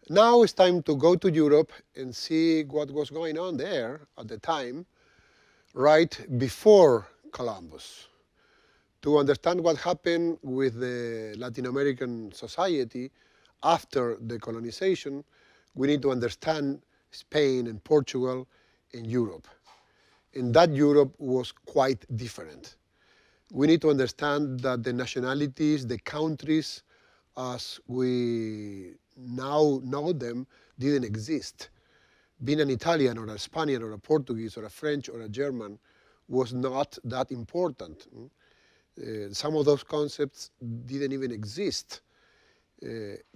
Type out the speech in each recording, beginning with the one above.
Now it's time to go to Europe and see what was going on there at the time, right before Columbus. To understand what happened with the Latin American society after the colonization, we need to understand Spain and Portugal and Europe. And that Europe was quite different. We need to understand that the nationalities, the countries, as we now know them, didn't exist. Being an Italian or a Spaniard or a Portuguese or a French or a German was not that important. Some of those concepts didn't even exist.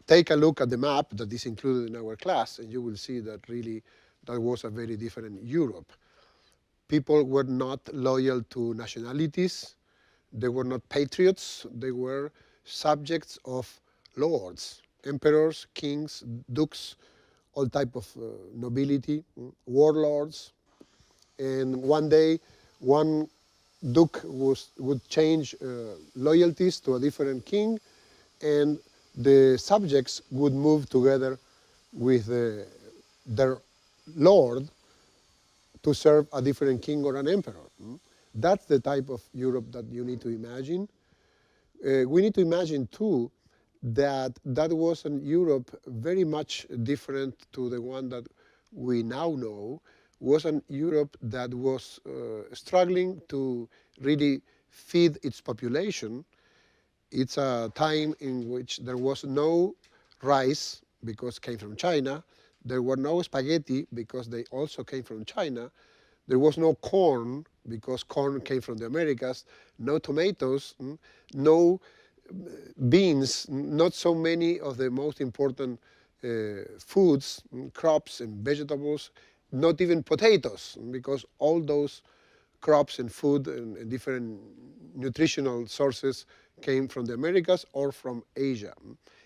Take a look at the map that is included in our class, and you will see that really that was a very different Europe. People were not loyal to nationalities. They were not patriots. They were subjects of lords, emperors, kings, dukes, all type of nobility, warlords. And one day, one duke would change loyalties to a different king, and the subjects would move together with their lord to serve a different king or an emperor. That's the type of Europe that you need to imagine. We need to imagine, too, that that was a Europe very much different to the one that we now know, was a Europe that was struggling to really feed its population. It's a time in which there was no rice because it came from China. There were no spaghetti because they also came from China. There was no corn because corn came from the Americas. No tomatoes, no beans, not so many of the most important foods, crops and vegetables, not even potatoes, because all those crops and food and different nutritional sources came from the Americas or from Asia.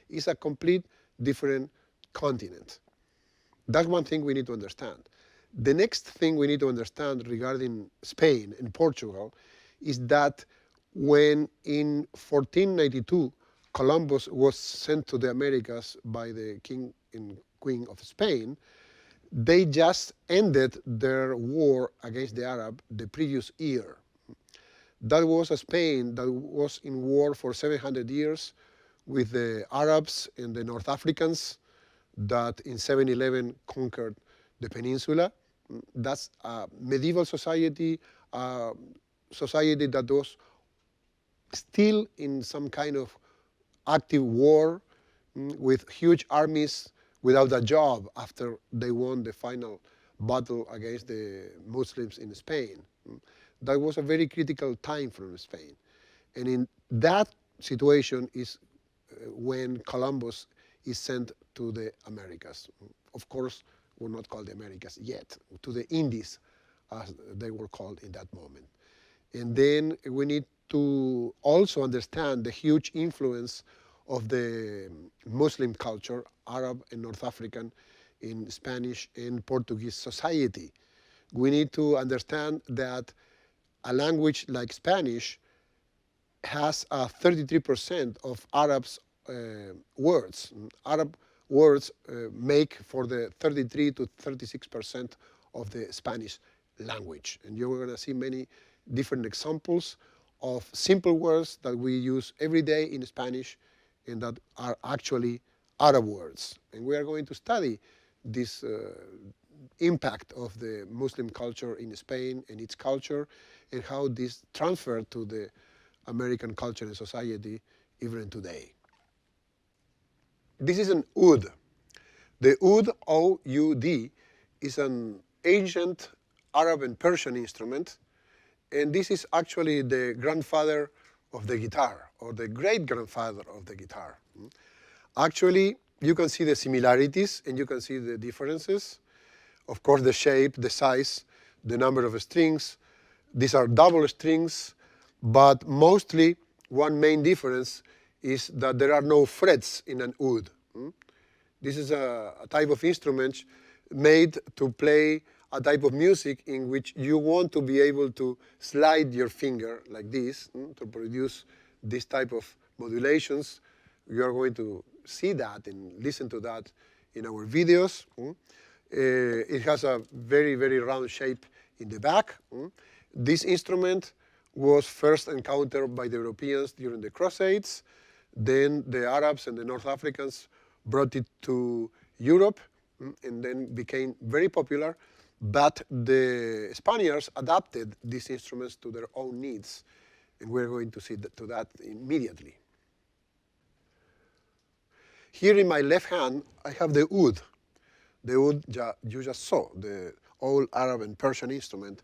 It's a complete different continent. That's one thing we need to understand. The next thing we need to understand regarding Spain and Portugal is that when in 1492 Columbus was sent to the Americas by the king and queen of Spain, they just ended their war against the Arab the previous year. That was a Spain that was in war for 700 years with the Arabs and the North Africans that in 711 conquered the peninsula. That's a medieval society, a society that was still in some kind of active war with huge armies without a job after they won the final battle against the Muslims in Spain. That was a very critical time for Spain. And in that situation is when Columbus is sent to the Americas. Of course, were not called the Americas yet, to the Indies, as they were called in that moment. And then we need to also understand the huge influence of the Muslim culture, Arab and North African, in Spanish and Portuguese society. We need to understand that a language like Spanish has 33% of Arab's words. Arab words make for the 33 to 36% of the Spanish language. And you're going to see many different examples of simple words that we use every day in Spanish and that are actually Arab words. And we are going to study this impact of the Muslim culture in Spain and its culture and how this transferred to the American culture and society even today. This is an oud. The oud, O-U-D, is an ancient Arab and Persian instrument, and this is actually the grandfather of the guitar, or the great-grandfather of the guitar. Actually, you can see the similarities and you can see the differences. Of course, the shape, the size, the number of strings. These are double strings, but mostly one main difference is that there are no frets in an oud. This is a type of instrument made to play a type of music in which you want to be able to slide your finger like this to produce this type of modulations. You are going to see that and listen to that in our videos. It has a very, very round shape in the back. This instrument was first encountered by the Europeans during the Crusades. Then the Arabs and the North Africans brought it to Europe, and then became very popular. But the Spaniards adapted these instruments to their own needs. And we're going to see to that immediately. Here in my left hand, I have the oud. The oud you just saw, the old Arab and Persian instrument.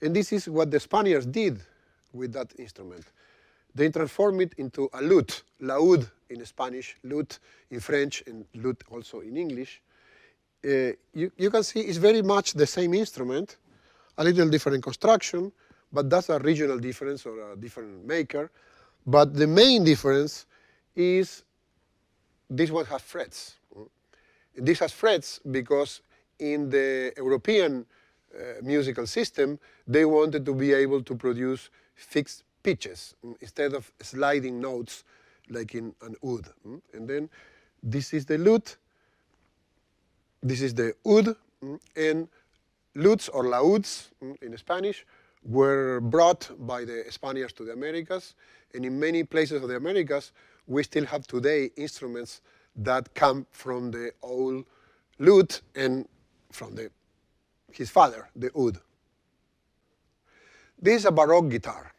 And this is what the Spaniards did with that instrument. They transformed it into a lute, laúd in Spanish, lute in French, and lute also in English. You can see it's very much the same instrument, a little different construction, but that's a regional difference or a different maker. But the main difference is this one has frets. This has frets because in the European musical system, they wanted to be able to produce fixed pitches instead of sliding notes like in an oud. And then this is the lute, this is the oud, and lutes or lauds in Spanish were brought by the Spaniards to the Americas. And in many places of the Americas, we still have today instruments that come from the old lute and from his father, the oud. This is a Baroque guitar.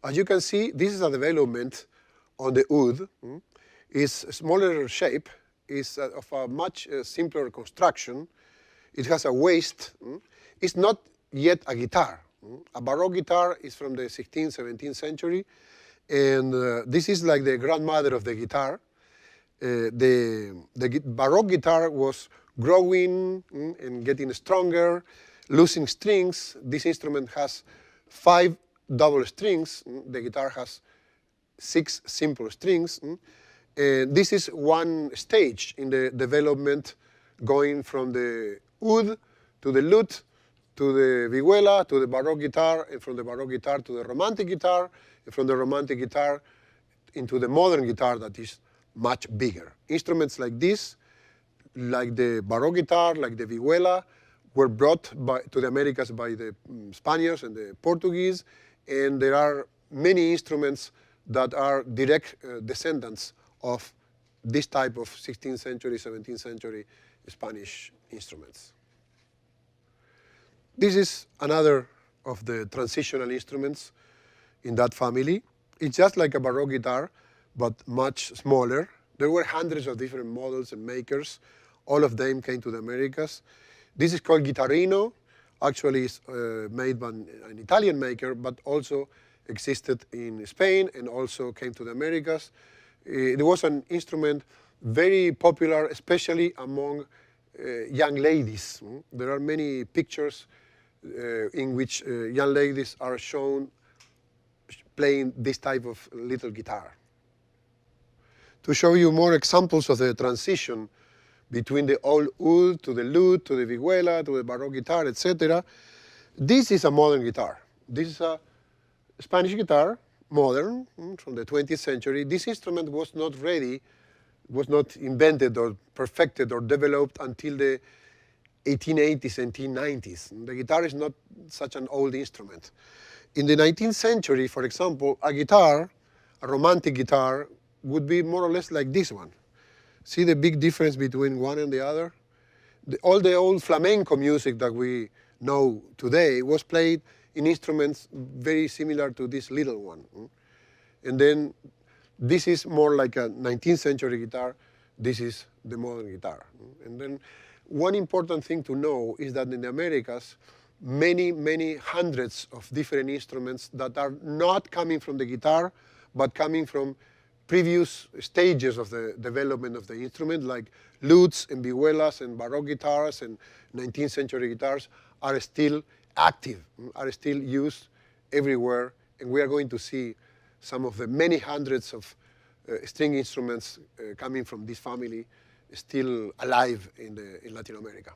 As you can see, this is a development on the oud. It's a smaller shape. It's of a much simpler construction. It has a waist. It's not yet a guitar. A Baroque guitar is from the 16th, 17th century. And this is like the grandmother of the guitar. The Baroque guitar was growing and getting stronger, losing strings. This instrument has 5 double strings. The guitar has 6 simple strings. This is one stage in the development, going from the oud to the lute, to the vihuela, to the Baroque guitar, and from the Baroque guitar to the Romantic guitar, and from the Romantic guitar into the modern guitar that is much bigger. Instruments like this, like the Baroque guitar, like the vihuela, were brought to the Americas by the Spaniards and the Portuguese, and there are many instruments that are direct descendants of this type of 16th century, 17th century Spanish instruments. This is another of the transitional instruments in that family. It's just like a Baroque guitar, but much smaller. There were hundreds of different models and makers. All of them came to the Americas. This is called Guitarino. Actually, it's made by an Italian maker, but also existed in Spain and also came to the Americas. It was an instrument very popular, especially among young ladies. There are many pictures in which young ladies are shown playing this type of little guitar. To show you more examples of the transition between the old oud to the lute, to the vihuela, to the Baroque guitar, etc. This is a modern guitar. This is a Spanish guitar, modern, from the 20th century. This instrument was not ready, was not invented or perfected or developed until the 1880s, 1890s. The guitar is not such an old instrument. In the 19th century, for example, a guitar, a romantic guitar, would be more or less like this one. See the big difference between one and the other? All the old flamenco music that we know today was played in instruments very similar to this little one. And then this is more like a 19th century guitar. This is the modern guitar. And then one important thing to know is that in the Americas, many, many hundreds of different instruments that are not coming from the guitar, but coming from previous stages of the development of the instrument, like lutes and vihuelas and Baroque guitars and 19th century guitars, are still active, are still used everywhere. And we are going to see some of the many hundreds of string instruments coming from this family still alive in Latin America.